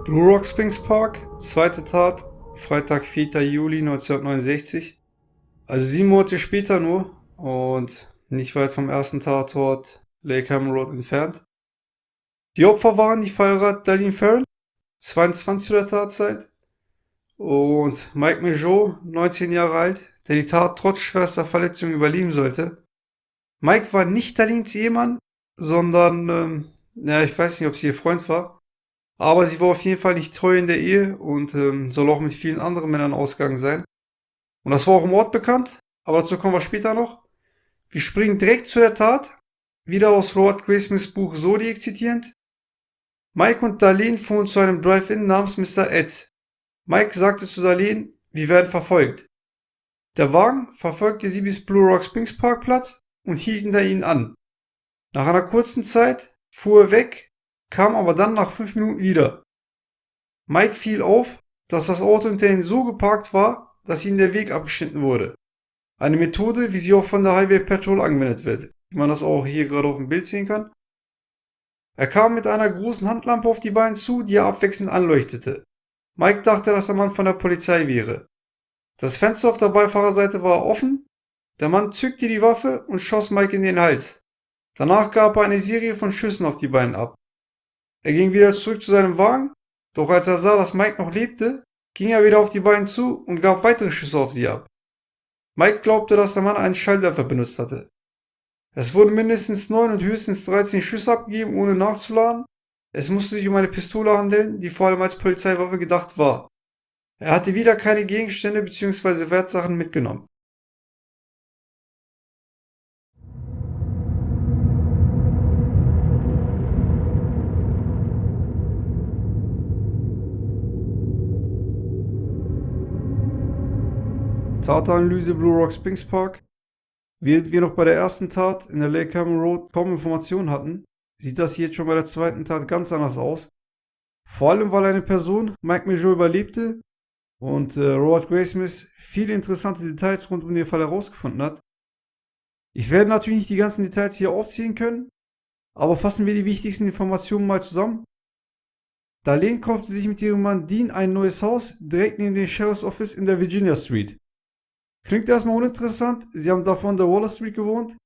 Blue Rock Springs Park, zweite Tat, Freitag, 4. Juli 1969. Also 7 Monate später nur und nicht weit vom ersten Tatort Lake Hammond Road entfernt. Die Opfer waren die Verheiratete Darlene Ferrell, 22 zu der Tatzeit, und Mike Mageau, 19 Jahre alt, der die Tat trotz schwerster Verletzungen überleben sollte. Mike war nicht Darlenes Ehemann, sondern, ich weiß nicht, ob sie ihr Freund war. Aber sie war auf jeden Fall nicht treu in der Ehe und soll auch mit vielen anderen Männern ausgegangen sein. Und das war auch im Ort bekannt, aber dazu kommen wir später noch. Wir springen direkt zu der Tat, wieder aus Robert Graysmiths Buch Zodiac zitierend. Mike und Darlene fuhren zu einem Drive-In namens Mr. Ed. Mike sagte zu Darlene, wir werden verfolgt. Der Wagen verfolgte sie bis Blue Rock Springs Parkplatz und hielt hinter ihnen an. Nach einer kurzen Zeit fuhr er weg, kam aber dann nach 5 Minuten wieder. Mike fiel auf, dass das Auto hinter ihnen so geparkt war, dass ihnen der Weg abgeschnitten wurde. Eine Methode, wie sie auch von der Highway Patrol angewendet wird, wie man das auch hier gerade auf dem Bild sehen kann. Er kam mit einer großen Handlampe auf die beiden zu, die er abwechselnd anleuchtete. Mike dachte, dass der Mann von der Polizei wäre. Das Fenster auf der Beifahrerseite war offen, der Mann zückte die Waffe und schoss Mike in den Hals. Danach gab er eine Serie von Schüssen auf die beiden ab. Er ging wieder zurück zu seinem Wagen, doch als er sah, dass Mike noch lebte, ging er wieder auf die beiden zu und gab weitere Schüsse auf sie ab. Mike glaubte, dass der Mann einen Schalldämpfer benutzt hatte. Es wurden mindestens 9 und höchstens 13 Schüsse abgegeben, ohne nachzuladen. Es musste sich um eine Pistole handeln, die vor allem als Polizeiwaffe gedacht war. Er hatte wieder keine Gegenstände bzw. Wertsachen mitgenommen. Tatanalyse Blue Rock Springs Park. Während wir noch bei der ersten Tat in der Lake Hammond Road kaum Informationen hatten, sieht das hier jetzt schon bei der zweiten Tat ganz anders aus. Vor allem, weil eine Person, Mike Mageau, überlebte und Robert Graysmith viele interessante Details rund um den Fall herausgefunden hat. Ich werde natürlich nicht die ganzen Details hier aufzählen können, aber fassen wir die wichtigsten Informationen mal zusammen. Darlene kaufte sich mit ihrem Mann Dean ein neues Haus direkt neben dem Sheriff's Office in der Virginia Street. Klingt erstmal uninteressant, sie haben davor in der Waller Street gewohnt,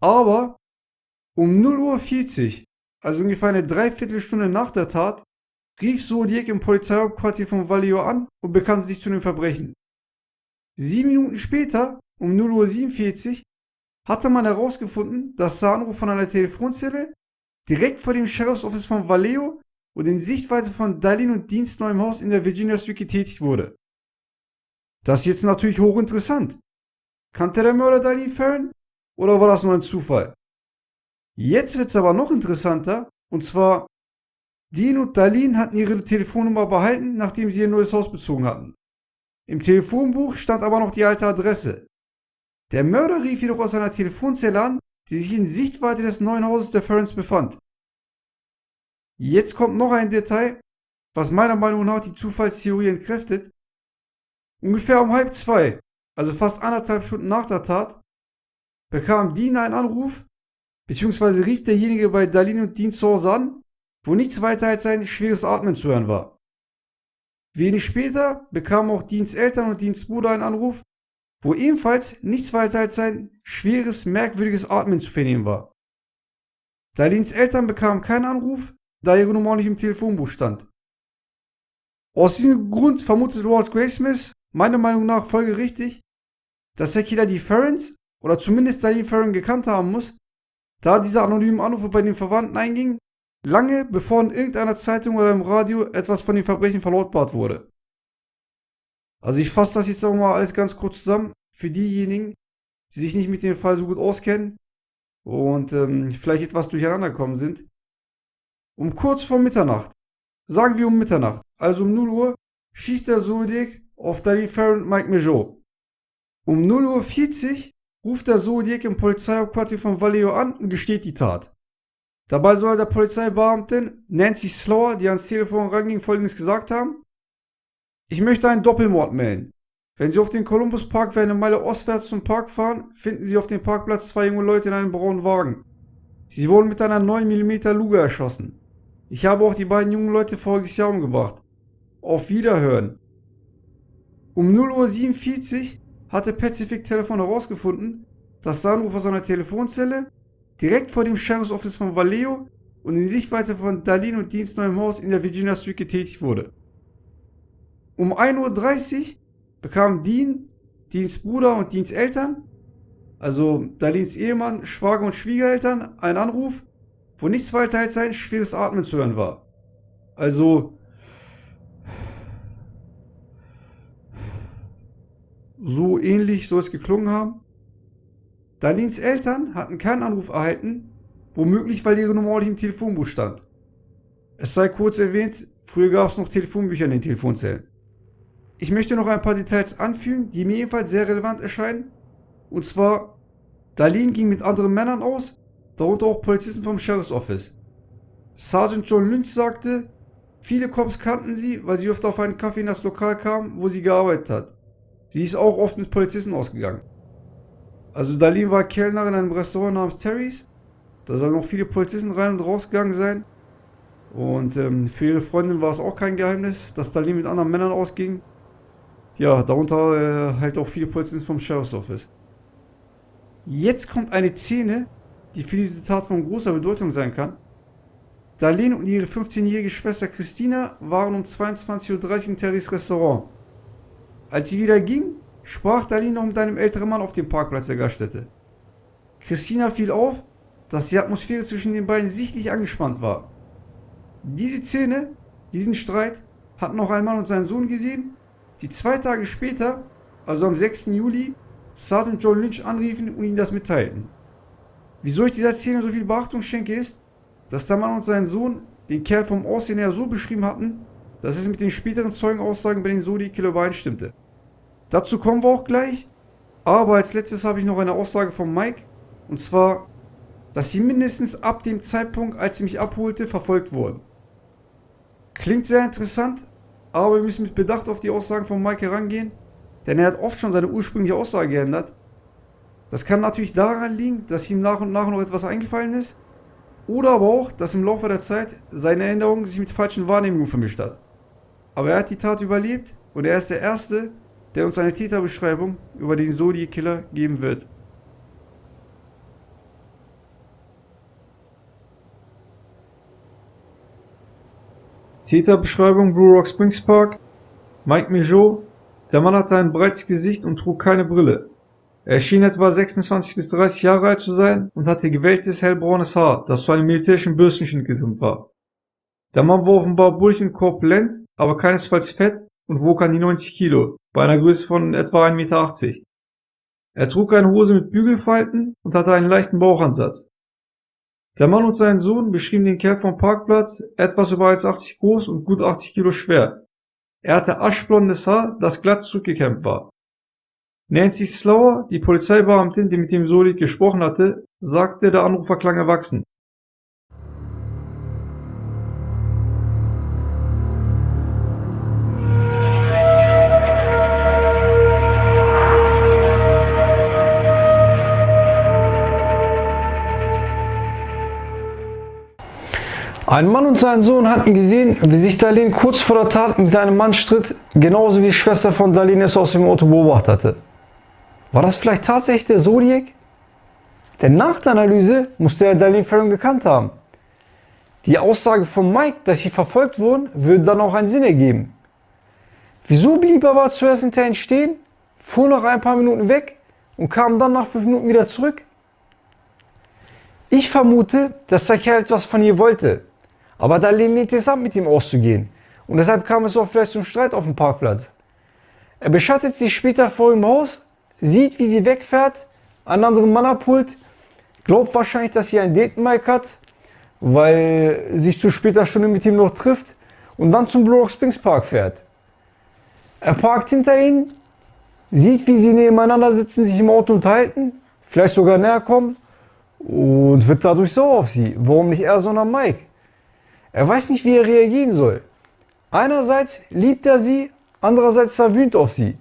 aber um 0:40 Uhr, also ungefähr eine Dreiviertelstunde nach der Tat, rief Zodiac im Polizeihauptquartier von Vallejo an und bekannte sich zu dem Verbrechen. 7 Minuten später, um 0:47 Uhr, hatte man herausgefunden, dass der Anruf von einer Telefonzelle direkt vor dem Sheriff's Office von Vallejo und in Sichtweite von Darlene und Deans neuem Haus in der Virginia Street getätigt wurde. Das ist jetzt natürlich hochinteressant. Kannte der Mörder Darlene Ferrell oder war das nur ein Zufall? Jetzt wird es aber noch interessanter, und zwar, Dean und Darlene hatten ihre Telefonnummer behalten, nachdem sie ihr neues Haus bezogen hatten. Im Telefonbuch stand aber noch die alte Adresse. Der Mörder rief jedoch aus einer Telefonzelle an, die sich in Sichtweite des neuen Hauses der Ferrells befand. Jetzt kommt noch ein Detail, was meiner Meinung nach die Zufallstheorie entkräftet. Ungefähr um 1:30, also fast 1,5 Stunden nach der Tat, bekam Dean einen Anruf, beziehungsweise rief derjenige bei Darlene und Dean zu Hause an, wo nichts weiter als ein schweres Atmen zu hören war. Wenig später bekamen auch Deans Eltern und Deans Bruder einen Anruf, wo ebenfalls nichts weiter als ein schweres, merkwürdiges Atmen zu vernehmen war. Darlenes Eltern bekamen keinen Anruf, da ihre Nummer auch nicht im Telefonbuch stand. Aus diesem Grund vermutet Robert Graysmith, meiner Meinung nach folgerichtig, dass der Killer die Ferrells oder zumindest Darlene Ferrell gekannt haben muss, da diese anonymen Anrufe bei den Verwandten eingingen, lange bevor in irgendeiner Zeitung oder im Radio etwas von den Verbrechen verlautbart wurde. Also ich fasse das jetzt auch mal alles ganz kurz zusammen für diejenigen, die sich nicht mit dem Fall so gut auskennen und vielleicht etwas durcheinander gekommen sind. Um kurz vor Mitternacht, sagen wir um Mitternacht, also um 0 Uhr, schießt der Zodiac auf Darlene Ferrell und Mike Mageau. Um 0:40 Uhr ruft der Zodiac im Polizeihauptquartier von Vallejo an und gesteht die Tat. Dabei soll der Polizeibeamtin Nancy Slower, die ans Telefon ranging, Folgendes gesagt haben: Ich möchte einen Doppelmord melden. Wenn Sie auf den Columbus Parkway eine Meile ostwärts zum Park fahren, finden Sie auf dem Parkplatz 2 junge Leute in einem braunen Wagen. Sie wurden mit einer 9 mm Luger erschossen. Ich habe auch die beiden jungen Leute voriges Jahr umgebracht. Auf Wiederhören. Um 0:47 Uhr hatte Pacific Telefon herausgefunden, dass der Anruf aus einer Telefonzelle direkt vor dem Sheriff's Office von Vallejo und in Sichtweite von Darlene und Deans neuem Haus in der Virginia Street getätigt wurde. Um 1:30 Uhr bekamen Dean, Deans Bruder und Deans Eltern, also Darlenes Ehemann, Schwager und Schwiegereltern, einen Anruf, wo nichts weiter als sein schweres Atmen zu hören war. Also so ähnlich soll es geklungen haben. Darlenes Eltern hatten keinen Anruf erhalten, womöglich weil ihre Nummer auch nicht im Telefonbuch stand. Es sei kurz erwähnt, früher gab es noch Telefonbücher in den Telefonzellen. Ich möchte noch ein paar Details anfügen, die mir ebenfalls sehr relevant erscheinen. Und zwar, Darlene ging mit anderen Männern aus, darunter auch Polizisten vom Sheriff's Office. Sergeant John Lynch sagte, viele Cops kannten sie, weil sie oft auf einen Kaffee in das Lokal kam, wo sie gearbeitet hat. Sie ist auch oft mit Polizisten ausgegangen. Also Darlene war Kellnerin in einem Restaurant namens Terry's. Da sollen auch viele Polizisten rein und rausgegangen sein. Und für ihre Freundin war es auch kein Geheimnis, dass Darlene mit anderen Männern ausging. Ja, darunter halt auch viele Polizisten vom Sheriff's Office. Jetzt kommt eine Szene, die für diese Tat von großer Bedeutung sein kann. Darlene und ihre 15-jährige Schwester Christina waren um 22:30 Uhr in Terrys Restaurant. Als sie wieder ging, sprach Darlene noch mit einem älteren Mann auf dem Parkplatz der Gaststätte. Christina fiel auf, dass die Atmosphäre zwischen den beiden sichtlich angespannt war. Diese Szene, diesen Streit, hatten noch ein Mann und seinen Sohn gesehen, die 2 Tage später, also am 6. Juli, Sergeant John Lynch anriefen und ihnen das mitteilten. Wieso ich dieser Szene so viel Beachtung schenke ist, dass der Mann und sein Sohn den Kerl vom Aussehen her so beschrieben hatten, dass es mit den späteren Zeugenaussagen bei den Zodiac-Killer übereinstimmte. Dazu kommen wir auch gleich, aber als letztes habe ich noch eine Aussage von Mike, und zwar, dass sie mindestens ab dem Zeitpunkt, als sie mich abholte, verfolgt wurden. Klingt sehr interessant, aber wir müssen mit Bedacht auf die Aussagen von Mike herangehen, denn er hat oft schon seine ursprüngliche Aussage geändert. Das kann natürlich daran liegen, dass ihm nach und nach noch etwas eingefallen ist, oder aber auch, dass im Laufe der Zeit seine Erinnerung sich mit falschen Wahrnehmungen vermischt hat. Aber er hat die Tat überlebt und er ist der Erste, der uns eine Täterbeschreibung über den Zodiac-Killer geben wird. Täterbeschreibung Blue Rock Springs Park. Mike Michaud. Der Mann hatte ein breites Gesicht und trug keine Brille. Er schien etwa 26 bis 30 Jahre alt zu sein und hatte gewelltes hellbraunes Haar, das zu einem militärischen Bürstenschnitt getrimmt war. Der Mann war offenbar bullig und korpulent, aber keinesfalls fett und wog an die 90 Kilo, bei einer Größe von etwa 1,80 Meter. Er trug eine Hose mit Bügelfalten und hatte einen leichten Bauchansatz. Der Mann und sein Sohn beschrieben den Kerl vom Parkplatz, etwas über 1,80 groß und gut 80 Kilo schwer. Er hatte aschblondes Haar, das glatt zurückgekämmt war. Nancy Slower, die Polizeibeamtin, die mit dem Zodiac gesprochen hatte, sagte, der Anrufer klang erwachsen. Ein Mann und sein Sohn hatten gesehen, wie sich Darlene kurz vor der Tat mit einem Mann stritt, genauso wie die Schwester von Darlene es aus dem Auto beobachtet hatte. War das vielleicht tatsächlich der Zodiac? Denn nach der Analyse musste er Darlene Ferrin gekannt haben. Die Aussage von Mike, dass sie verfolgt wurden, würde dann auch einen Sinn ergeben. Wieso blieb er aber zuerst hinter ihnen stehen, fuhr nach ein paar Minuten weg und kam dann nach 5 Minuten wieder zurück? Ich vermute, dass der Kerl etwas von ihr wollte. Aber Darlene lehnte es ab, mit ihm auszugehen. Und deshalb kam es auch vielleicht zum Streit auf dem Parkplatz. Er beschattet sich später vor ihrem Haus, sieht, wie sie wegfährt, einen anderen Mann abholt, glaubt wahrscheinlich, dass sie ein Date mit Mike hat, weil sie sich zu später Stunde mit ihm noch trifft und dann zum Blue Rock Springs Park fährt. Er parkt hinter ihnen, sieht, wie sie nebeneinander sitzen, sich im Auto unterhalten, vielleicht sogar näher kommen und wird dadurch sauer auf sie. Warum nicht er, sondern Mike? Er weiß nicht, wie er reagieren soll. Einerseits liebt er sie, andererseits ist er wütend auf sie.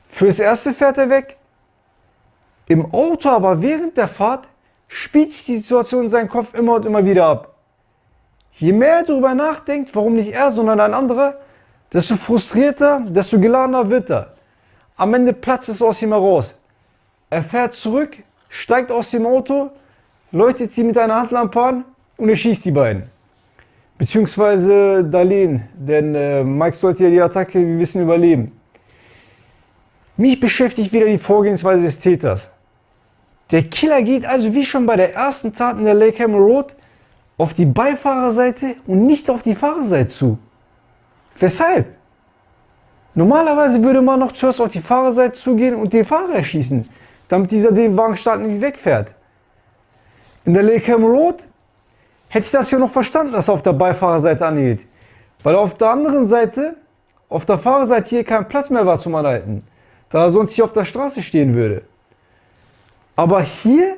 Fürs Erste fährt er weg. Im Auto aber während der Fahrt spielt sich die Situation in seinem Kopf immer und immer wieder ab. Je mehr er darüber nachdenkt, warum nicht er, sondern ein anderer, desto frustrierter, desto geladener wird er. Am Ende platzt es aus ihm heraus. Er fährt zurück, steigt aus dem Auto, leuchtet sie mit einer Handlampe an und erschießt die beiden. Beziehungsweise Darlene, denn Mike sollte ja die Attacke, wie wir wissen, überleben. Mich beschäftigt wieder die Vorgehensweise des Täters. Der Killer geht also wie schon bei der ersten Tat in der Lake Hammond Road auf die Beifahrerseite und nicht auf die Fahrerseite zu. Weshalb? Normalerweise würde man noch zuerst auf die Fahrerseite zugehen und den Fahrer erschießen, damit dieser den Wagen starten und wegfährt. In der Lake Hammond Road hätte ich das ja noch verstanden, dass er auf der Beifahrerseite anhielt. Weil auf der anderen Seite, auf der Fahrerseite hier kein Platz mehr war zum Anhalten, da er sonst hier auf der Straße stehen würde. Aber hier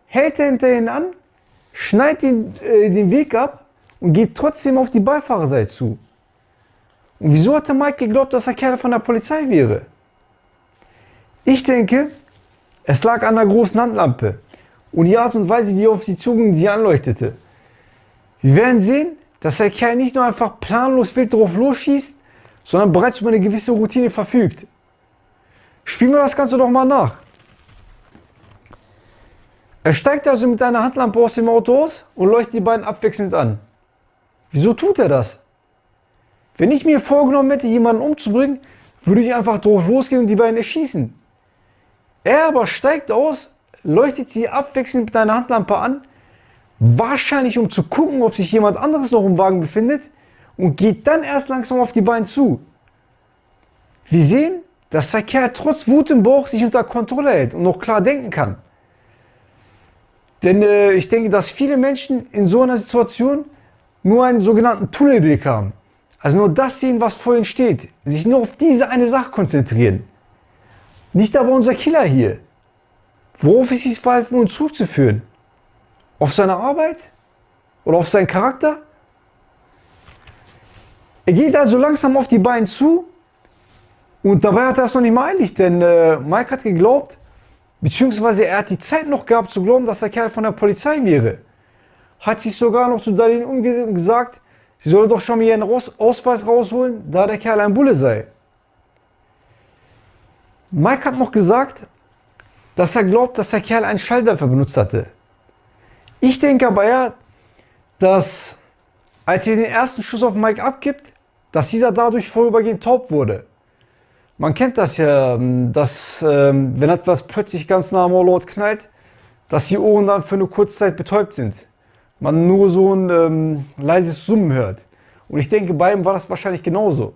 hält er hinter ihn an, schneidet den Weg ab und geht trotzdem auf die Beifahrerseite zu. Und wieso hat der Mike geglaubt, dass der Kerl von der Polizei wäre? Ich denke, es lag an der großen Handlampe und die Art und Weise, wie er auf sie zuging, die anleuchtete. Wir werden sehen, dass der Kerl nicht nur einfach planlos wild drauf losschießt, sondern bereits über eine gewisse Routine verfügt. Spielen wir das Ganze doch mal nach. Er steigt also mit einer Handlampe aus dem Auto aus und leuchtet die beiden abwechselnd an. Wieso tut er das? Wenn ich mir vorgenommen hätte, jemanden umzubringen, würde ich einfach drauf losgehen und die beiden erschießen. Er aber steigt aus, leuchtet sie abwechselnd mit einer Handlampe an, wahrscheinlich um zu gucken, ob sich jemand anderes noch im Wagen befindet und geht dann erst langsam auf die beiden zu. Wir sehen, dass der Kerl trotz Wut im Bauch sich unter Kontrolle hält und noch klar denken kann. Denn ich denke, dass viele Menschen in so einer Situation nur einen sogenannten Tunnelblick haben. Also nur das sehen, was vor ihnen steht. Sich nur auf diese eine Sache konzentrieren. Nicht aber unser Killer hier. Worauf ist dieses Verhalten wohl zurückzuführen? Auf seine Arbeit? Oder auf seinen Charakter? Er geht also langsam auf die beiden zu. Und dabei hat er es noch nicht mal eilig, denn Mike hat geglaubt, beziehungsweise er hat die Zeit noch gehabt zu glauben, dass der Kerl von der Polizei wäre. Hat sich sogar noch zu Darlene umgedreht und gesagt, sie solle doch schon mal ihren Ausweis rausholen, da der Kerl ein Bulle sei. Mike hat noch gesagt, dass er glaubt, dass der Kerl einen Schalldämpfer benutzt hatte. Ich denke aber eher, dass als er den ersten Schuss auf Mike abgibt, dass dieser dadurch vorübergehend taub wurde. Man kennt das ja, dass wenn etwas plötzlich ganz nah am Ohrlot knallt, dass die Ohren dann für eine kurze Zeit betäubt sind. Man nur so ein leises Summen hört. Und ich denke, bei ihm war das wahrscheinlich genauso.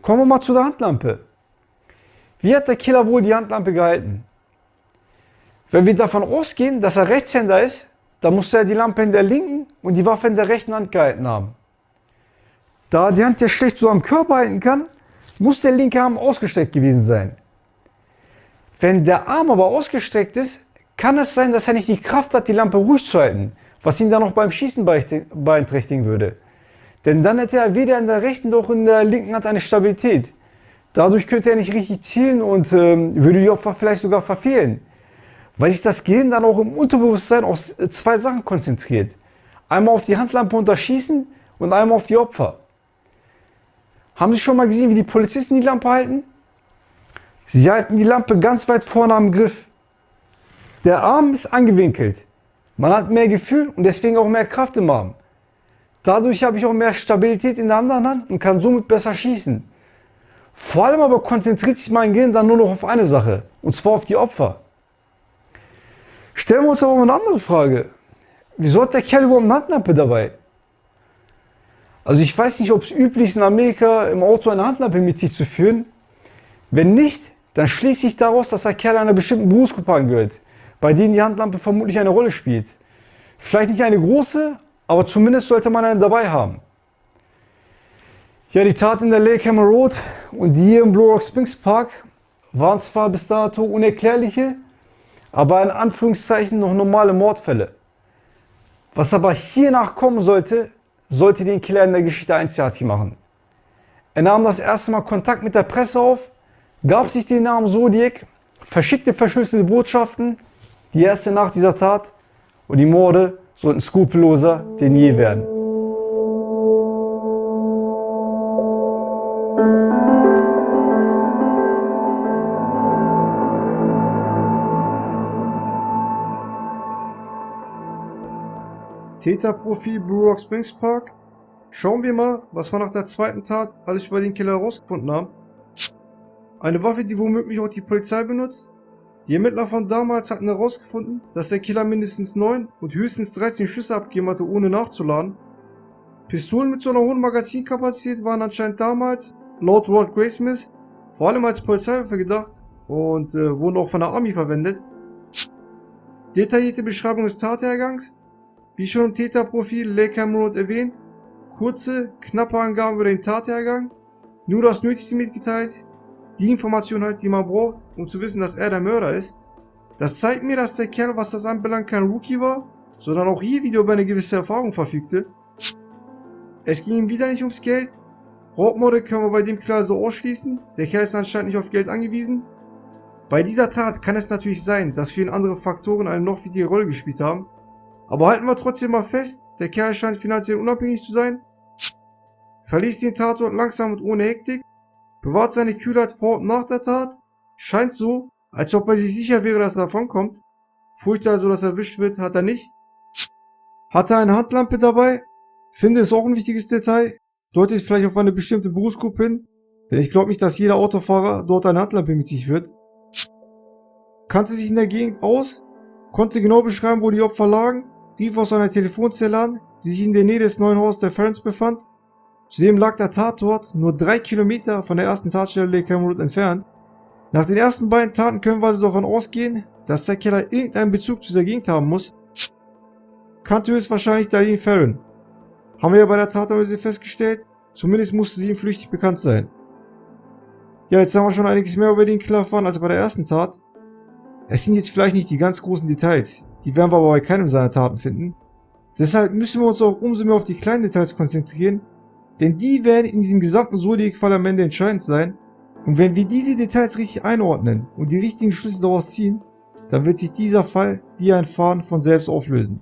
Kommen wir mal zu der Handlampe. Wie hat der Killer wohl die Handlampe gehalten? Wenn wir davon ausgehen, dass er Rechtshänder ist, dann musste er die Lampe in der linken und die Waffe in der rechten Hand gehalten haben. Da er die Hand ja schlecht so am Körper halten kann, muss der linke Arm ausgestreckt gewesen sein. Wenn der Arm aber ausgestreckt ist, kann es sein, dass er nicht die Kraft hat, die Lampe ruhig zu halten, was ihn dann auch beim Schießen beeinträchtigen würde. Denn dann hätte er weder in der rechten noch in der linken Hand eine Stabilität. Dadurch könnte er nicht richtig zielen und würde die Opfer vielleicht sogar verfehlen. Weil sich das Gehirn dann auch im Unterbewusstsein auf zwei Sachen konzentriert. Einmal auf die Handlampe und das Schießen und einmal auf die Opfer. Haben Sie schon mal gesehen, wie die Polizisten die Lampe halten? Sie halten die Lampe ganz weit vorne am Griff. Der Arm ist angewinkelt. Man hat mehr Gefühl und deswegen auch mehr Kraft im Arm. Dadurch habe ich auch mehr Stabilität in der anderen Hand und kann somit besser schießen. Vor allem aber konzentriert sich mein Gehirn dann nur noch auf eine Sache, und zwar auf die Opfer. Stellen wir uns aber mal eine andere Frage. Wieso hat der Kerl überhaupt eine Handlampe dabei? Also ich weiß nicht, ob es üblich ist in Amerika im Auto eine Handlampe mit sich zu führen. Wenn nicht, dann schließe ich daraus, dass der Kerl einer bestimmten Berufsgruppe angehört, bei denen die Handlampe vermutlich eine Rolle spielt. Vielleicht nicht eine große, aber zumindest sollte man eine dabei haben. Ja, die Tat in der Lake Hammond Road und die hier im Blue Rock Springs Park waren zwar bis dato unerklärliche, aber in Anführungszeichen noch normale Mordfälle. Was aber hier nachkommen sollte, sollte den Killer in der Geschichte einzigartig machen. Er nahm das erste Mal Kontakt mit der Presse auf, gab sich den Namen Zodiac, verschickte verschlüsselte Botschaften, die erste nach dieser Tat, und die Morde sollten skrupelloser denn je werden. Täterprofil Blue Rock Springs Park. Schauen wir mal, was wir nach der zweiten Tat alles über den Killer herausgefunden haben. Eine Waffe, die womöglich auch die Polizei benutzt. Die Ermittler von damals hatten herausgefunden, dass der Killer mindestens 9 und höchstens 13 Schüsse abgegeben hatte, ohne nachzuladen. Pistolen mit so einer hohen Magazinkapazität waren anscheinend damals, laut Walt Graysmith, vor allem als Polizeiwaffe gedacht und wurden auch von der Army verwendet. Detaillierte Beschreibung des Tathergangs. Wie schon im Täterprofil Lakeham Road erwähnt, kurze, knappe Angaben über den Tathergang, nur das Nötigste mitgeteilt, die Information halt, die man braucht, um zu wissen, dass er der Mörder ist. Das zeigt mir, dass der Kerl, was das anbelangt, kein Rookie war, sondern auch hier wieder über eine gewisse Erfahrung verfügte. Es ging ihm wieder nicht ums Geld. Raubmorde können wir bei dem klar so ausschließen, der Kerl ist anscheinend nicht auf Geld angewiesen. Bei dieser Tat kann es natürlich sein, dass für ihn andere Faktoren eine noch wichtige Rolle gespielt haben. Aber halten wir trotzdem mal fest, der Kerl scheint finanziell unabhängig zu sein, verließ den Tatort langsam und ohne Hektik, bewahrt seine Kühlheit vor und nach der Tat, scheint so, als ob er sich sicher wäre, dass er davonkommt. Furcht also, dass er erwischt wird, hat er nicht. Hat er eine Handlampe dabei? Finde es auch ein wichtiges Detail, deutet vielleicht auf eine bestimmte Berufsgruppe hin, denn ich glaube nicht, dass jeder Autofahrer dort eine Handlampe mit sich führt. Kannte sich in der Gegend aus, konnte genau beschreiben, wo die Opfer lagen, rief aus einer Telefonzelle an, die sich in der Nähe des neuen Hauses der Ferrens befand. Zudem lag der Tatort nur 3 Kilometer von der ersten Tatstelle Lakeham Road entfernt. Nach den ersten beiden Taten können wir also davon ausgehen, dass der Killer irgendeinen Bezug zu dieser Gegend haben muss. Kannte höchstwahrscheinlich Darlene Ferren. Haben wir ja bei der Tatanalyse festgestellt, zumindest musste sie ihm flüchtig bekannt sein. Ja, jetzt haben wir schon einiges mehr über den Killer erfahren als bei der ersten Tat. Es sind jetzt vielleicht nicht die ganz großen Details, die werden wir aber bei keinem seiner Taten finden. Deshalb müssen wir uns auch umso mehr auf die kleinen Details konzentrieren, denn die werden in diesem gesamten Zodiac-Fall am Ende entscheidend sein. Und wenn wir diese Details richtig einordnen und die richtigen Schlüsse daraus ziehen, dann wird sich dieser Fall wie ein Faden von selbst auflösen.